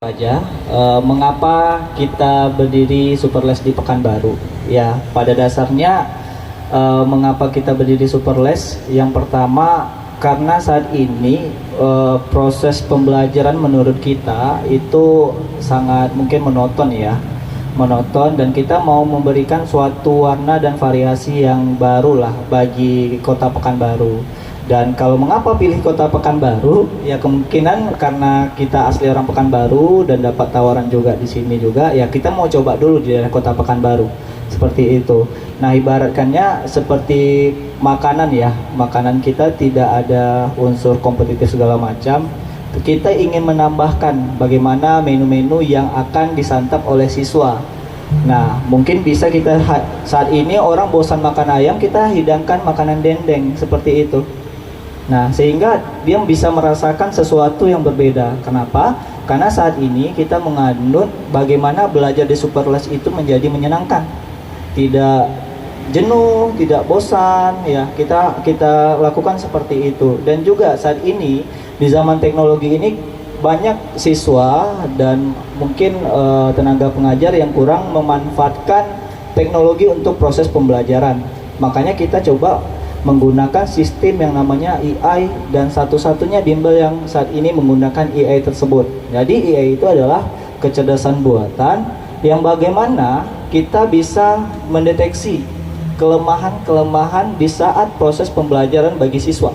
Aja, mengapa kita berdiri Superles di Pekanbaru? Ya, pada dasarnya mengapa kita berdiri Superles? Yang pertama karena saat ini proses pembelajaran menurut kita itu sangat mungkin monoton ya, monoton dan kita mau memberikan suatu warna dan variasi yang baru lah bagi Kota Pekanbaru. Dan kalau mengapa pilih Kota Pekanbaru? Ya kemungkinan karena kita asli orang Pekanbaru dan dapat tawaran juga di sini juga. Ya kita mau coba dulu di daerah Kota Pekanbaru. Seperti itu. Nah ibaratkannya seperti makanan ya. Makanan kita tidak ada unsur kompetitif segala macam. Kita ingin menambahkan bagaimana menu-menu yang akan disantap oleh siswa. Nah mungkin bisa kita saat ini orang bosan makan ayam, kita hidangkan makanan dendeng seperti itu. Nah, sehingga dia bisa merasakan sesuatu yang berbeda. Kenapa? Karena saat ini kita menganut bagaimana belajar di Superles itu menjadi menyenangkan. Tidak jenuh, tidak bosan, ya. Kita lakukan seperti itu. Dan juga saat ini di zaman teknologi ini banyak siswa dan mungkin tenaga pengajar yang kurang memanfaatkan teknologi untuk proses pembelajaran. Makanya kita coba menggunakan sistem yang namanya AI dan satu-satunya bimbel yang saat ini menggunakan AI tersebut. Jadi AI itu adalah kecerdasan buatan yang bagaimana kita bisa mendeteksi kelemahan-kelemahan di saat proses pembelajaran bagi siswa.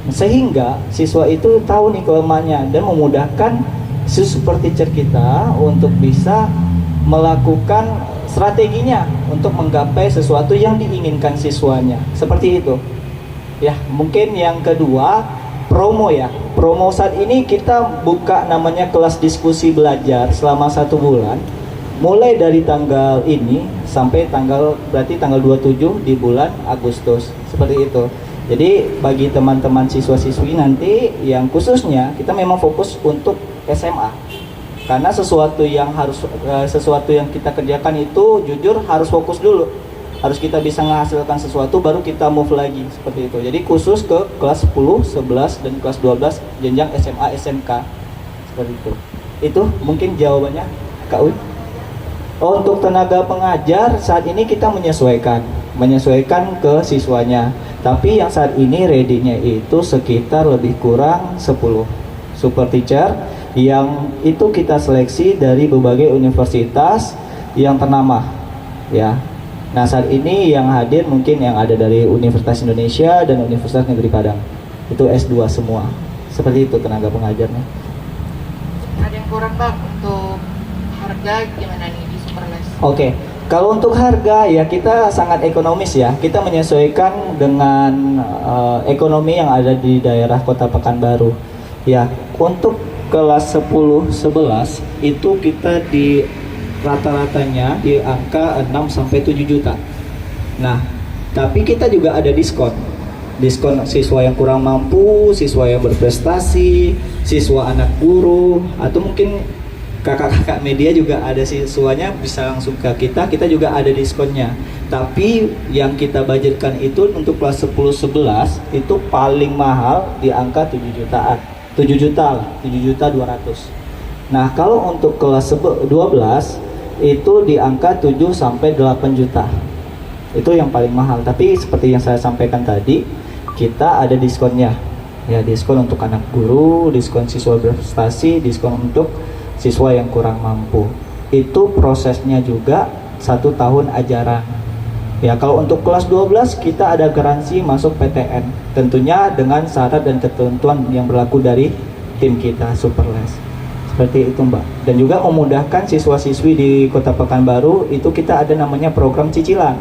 Sehingga siswa itu tahu nih kelemahannya dan memudahkan super teacher kita untuk bisa melakukan strateginya untuk menggapai sesuatu yang diinginkan siswanya. Seperti itu. Ya, mungkin yang kedua, promo ya. Promo saat ini kita buka namanya kelas diskusi belajar selama 1 bulan. Mulai dari tanggal ini sampai berarti tanggal 27 di bulan Agustus. Seperti itu. Jadi bagi teman-teman siswa-siswi nanti yang khususnya kita memang fokus untuk SMA. Karena sesuatu yang kita kerjakan itu jujur harus fokus dulu. Harus kita bisa menghasilkan sesuatu baru kita move lagi seperti itu. Jadi khusus ke kelas 10, 11 dan kelas 12 jenjang SMA, SMK. Seperti itu. Itu mungkin jawabannya Kak Uy. Untuk tenaga pengajar saat ini kita menyesuaikan ke siswanya. Tapi yang saat ini ready-nya itu sekitar lebih kurang 10 super teacher yang itu kita seleksi dari berbagai universitas yang ternama ya. Nah saat ini yang hadir mungkin yang ada dari Universitas Indonesia dan Universitas Negeri Padang, itu S2 semua. Seperti itu tenaga pengajarnya. Ada yang kurang Bang untuk harga gimana nih di Superles? Oke, kalau untuk harga ya kita sangat ekonomis ya. Kita menyesuaikan dengan ekonomi yang ada di daerah Kota Pekanbaru ya. Untuk kelas 10, 11 itu kita di rata-ratanya di angka 6-7 juta. Nah, tapi kita juga ada diskon. Diskon siswa yang kurang mampu, siswa yang berprestasi, siswa anak guru, atau mungkin kakak-kakak media juga ada siswanya bisa langsung ke kita juga ada diskonnya. Tapi yang kita budgetkan itu untuk kelas 10, 11 itu paling mahal di angka 7 jutaan. 7 juta lah, 7.200.000. Nah kalau untuk kelas 12 itu di angka 7-8 juta. Itu yang paling mahal. Tapi seperti yang saya sampaikan tadi, kita ada diskonnya. Ya, diskon untuk anak guru, diskon siswa berprestasi, diskon untuk siswa yang kurang mampu. Itu prosesnya juga 1 tahun ajaran. Ya, kalau untuk kelas 12 kita ada garansi masuk PTN. Tentunya dengan syarat dan ketentuan yang berlaku dari tim kita Superles. Seperti itu Mbak. Dan juga memudahkan siswa-siswi di Kota Pekanbaru itu kita ada namanya program cicilan.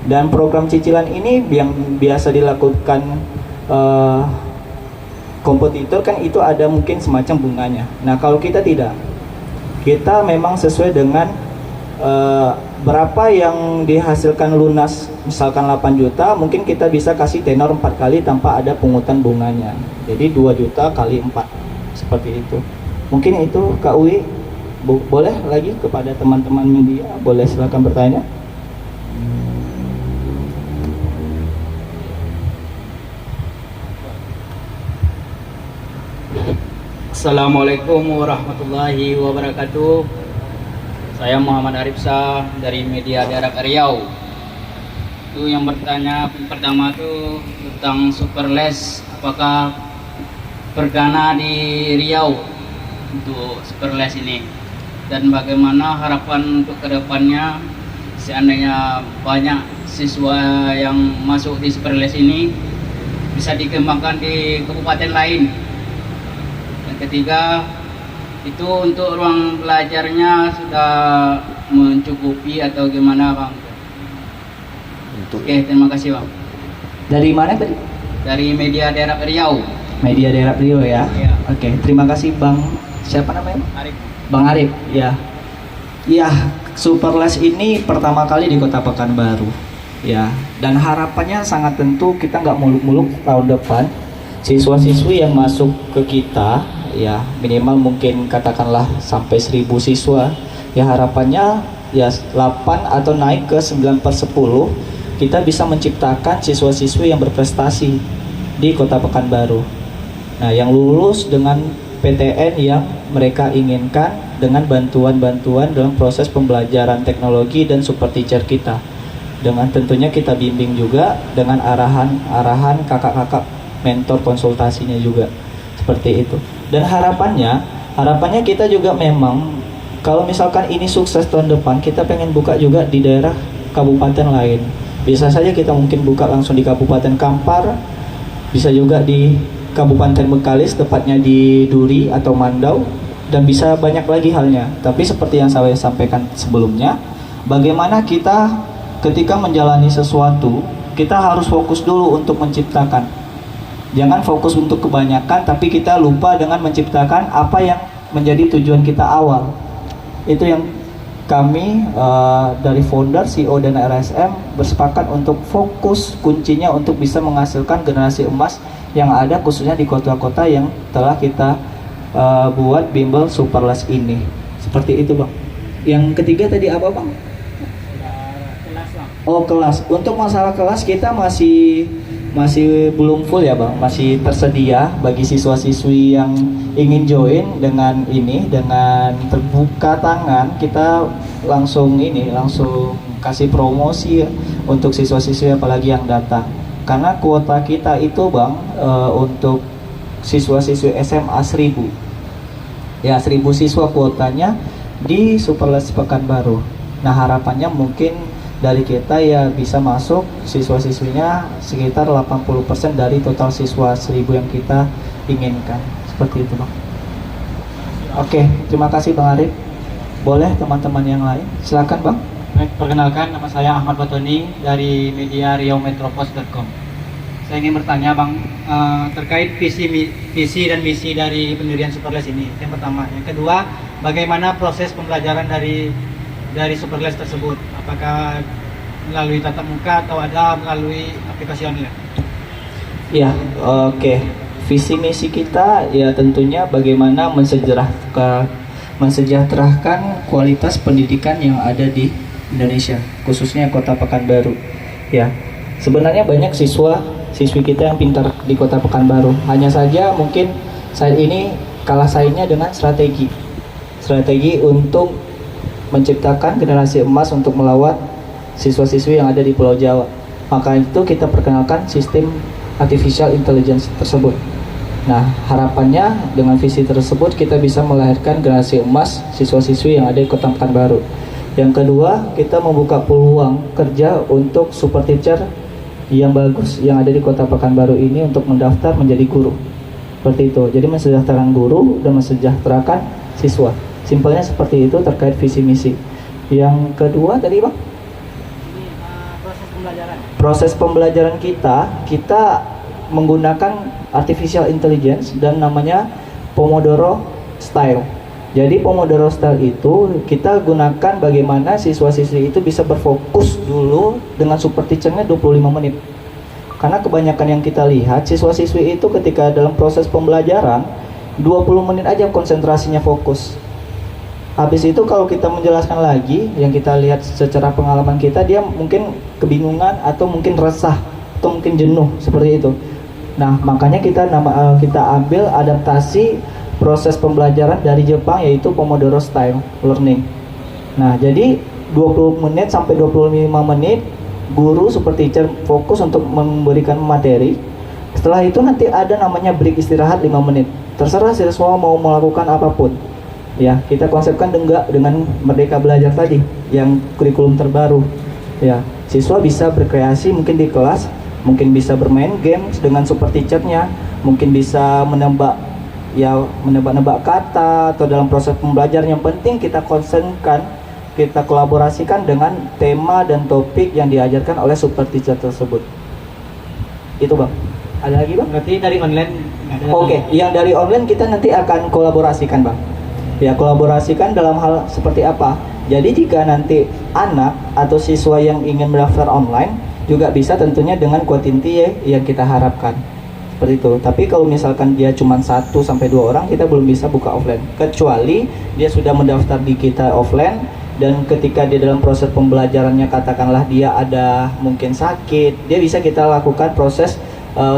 Dan program cicilan ini yang biasa dilakukan kompetitor kan itu ada mungkin semacam bunganya. Nah kalau kita tidak. Kita memang sesuai dengan berapa yang dihasilkan lunas, misalkan 8 juta, mungkin kita bisa kasih tenor 4 kali tanpa ada pungutan bunganya. Jadi 2 juta kali 4, seperti itu. Mungkin itu Kak Uwi, boleh lagi kepada teman-teman media, boleh silakan bertanya. Assalamualaikum warahmatullahi wabarakatuh. Saya Muhammad Arif Shah dari Media Daerah Riau. Itu yang bertanya pertama tuh tentang Superles, apakah perdana di Riau untuk Superles ini, dan bagaimana harapan untuk kedepannya seandainya banyak siswa yang masuk di Superles ini bisa dikembangkan di kabupaten lain. Yang ketiga, itu untuk ruang belajarnya sudah mencukupi atau gimana, Bang? Oke, terima kasih, Bang. Dari mana tadi? Dari Media Daerah Riau. Media Daerah Riau ya. Iya. Oke, terima kasih Bang. Siapa namanya? Arif. Bang Arif. Ya. Ya, Superles ini pertama kali di Kota Pekanbaru. Ya, dan harapannya sangat tentu kita nggak muluk-muluk tahun depan siswa-siswi yang masuk ke kita, ya minimal mungkin katakanlah sampai 1.000 siswa. Ya harapannya ya 8 atau naik ke 9/10 kita bisa menciptakan siswa-siswi yang berprestasi di Kota Pekanbaru. Nah, yang lulus dengan PTN yang mereka inginkan dengan bantuan-bantuan dalam proses pembelajaran teknologi dan super teacher kita. Dengan tentunya kita bimbing juga dengan arahan kakak-kakak mentor konsultasinya juga seperti itu. Dan harapannya kita juga memang kalau misalkan ini sukses tahun depan, kita pengen buka juga di daerah kabupaten lain. Bisa saja kita mungkin buka langsung di Kabupaten Kampar, bisa juga di Kabupaten Bengkalis, tepatnya di Duri atau Mandau, dan bisa banyak lagi halnya. Tapi seperti yang saya sampaikan sebelumnya, bagaimana kita ketika menjalani sesuatu, kita harus fokus dulu untuk menciptakan. Jangan fokus untuk kebanyakan, tapi kita lupa dengan menciptakan apa yang menjadi tujuan kita awal. Itu yang kami dari founder, CEO dan RSM bersepakat untuk fokus kuncinya untuk bisa menghasilkan generasi emas yang ada khususnya di kota-kota yang telah kita buat bimbel Superles ini. Seperti itu, Bang. Yang ketiga tadi apa, Bang? Oh, kelas. Untuk masalah kelas kita masih belum full ya, Bang. Masih tersedia bagi siswa-siswi yang ingin join dengan terbuka tangan. Kita langsung kasih promosi ya, untuk siswa-siswi apalagi yang datang. Karena kuota kita itu, Bang, untuk siswa-siswi SMA 1.000. Ya, 1.000 siswa kuotanya di Superles Pekanbaru. Nah, harapannya mungkin dari kita ya bisa masuk siswa-siswinya sekitar 80% dari total siswa 1.000 yang kita inginkan. Seperti itu, Bang. Oke, terima kasih Bang Arif. Boleh teman-teman yang lain? Silakan, Bang. Baik, perkenalkan, nama saya Ahmad Batoni dari media riaumetropos.com. Saya ingin bertanya, Bang, terkait visi dan misi dari pendirian Superles ini. Yang pertama, yang kedua, bagaimana proses pembelajaran dari Superles tersebut? Apakah melalui tatap muka atau ada melalui aplikasi online? Ya, oke. Visi misi kita ya tentunya bagaimana mensejahterakan kualitas pendidikan yang ada di Indonesia, khususnya Kota Pekanbaru. Ya, sebenarnya banyak siswi kita yang pintar di Kota Pekanbaru. Hanya saja mungkin saat ini kalah saingnya dengan strategi untuk menciptakan generasi emas untuk melawat siswa-siswi yang ada di Pulau Jawa. Maka itu kita perkenalkan sistem artificial intelligence tersebut. Nah, harapannya dengan visi tersebut kita bisa melahirkan generasi emas siswa-siswi yang ada di Kota Pekanbaru. Yang kedua, kita membuka peluang kerja untuk super teacher yang bagus yang ada di Kota Pekanbaru ini untuk mendaftar menjadi guru. Seperti itu. Jadi mensejahterakan guru dan mensejahterakan siswa. Simpelnya seperti itu terkait visi misi. Yang kedua tadi, Bang? Proses pembelajaran. Proses pembelajaran kita menggunakan artificial intelligence dan namanya Pomodoro Style. Jadi Pomodoro Style itu kita gunakan bagaimana siswa-siswi itu bisa berfokus dulu dengan super teacher-nya 25 menit. Karena kebanyakan yang kita lihat siswa-siswi itu ketika dalam proses pembelajaran 20 menit aja konsentrasinya fokus. Habis itu kalau kita menjelaskan lagi, yang kita lihat secara pengalaman kita, dia mungkin kebingungan atau mungkin resah atau mungkin jenuh seperti itu. Nah, makanya kita ambil adaptasi proses pembelajaran dari Jepang, yaitu Pomodoro Style Learning. Nah, jadi 20 menit sampai 25 menit guru super teacher fokus untuk memberikan materi. Setelah itu nanti ada namanya break istirahat 5 menit. Terserah siswa mau melakukan apapun. Ya, kita konsepkan dengan Merdeka Belajar tadi yang kurikulum terbaru. Ya, siswa bisa berkreasi mungkin di kelas, mungkin bisa bermain game dengan super teachernya, mungkin bisa menebak kata atau dalam proses pembelajaran. Yang penting kita konsenkan, kita kolaborasikan dengan tema dan topik yang diajarkan oleh super teacher tersebut. Itu Bang. Ada lagi Bang? Berarti dari online nggak ada. Oke, yang dari online kita nanti akan kolaborasikan Bang. Ya, kolaborasikan dalam hal seperti apa? Jadi jika nanti anak atau siswa yang ingin mendaftar online juga bisa tentunya dengan kuota inti yang kita harapkan. Seperti itu. Tapi kalau misalkan dia cuma 1 sampai 2 orang, kita belum bisa buka offline. Kecuali dia sudah mendaftar di kita offline dan ketika dia dalam proses pembelajarannya katakanlah dia ada mungkin sakit, dia bisa kita lakukan proses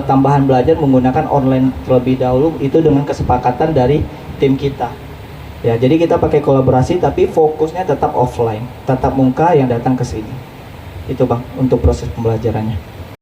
tambahan belajar menggunakan online terlebih dahulu, itu dengan kesepakatan dari tim kita. Ya, jadi kita pakai kolaborasi tapi fokusnya tetap offline, tatap muka yang datang ke sini. Itu Bang untuk proses pembelajarannya.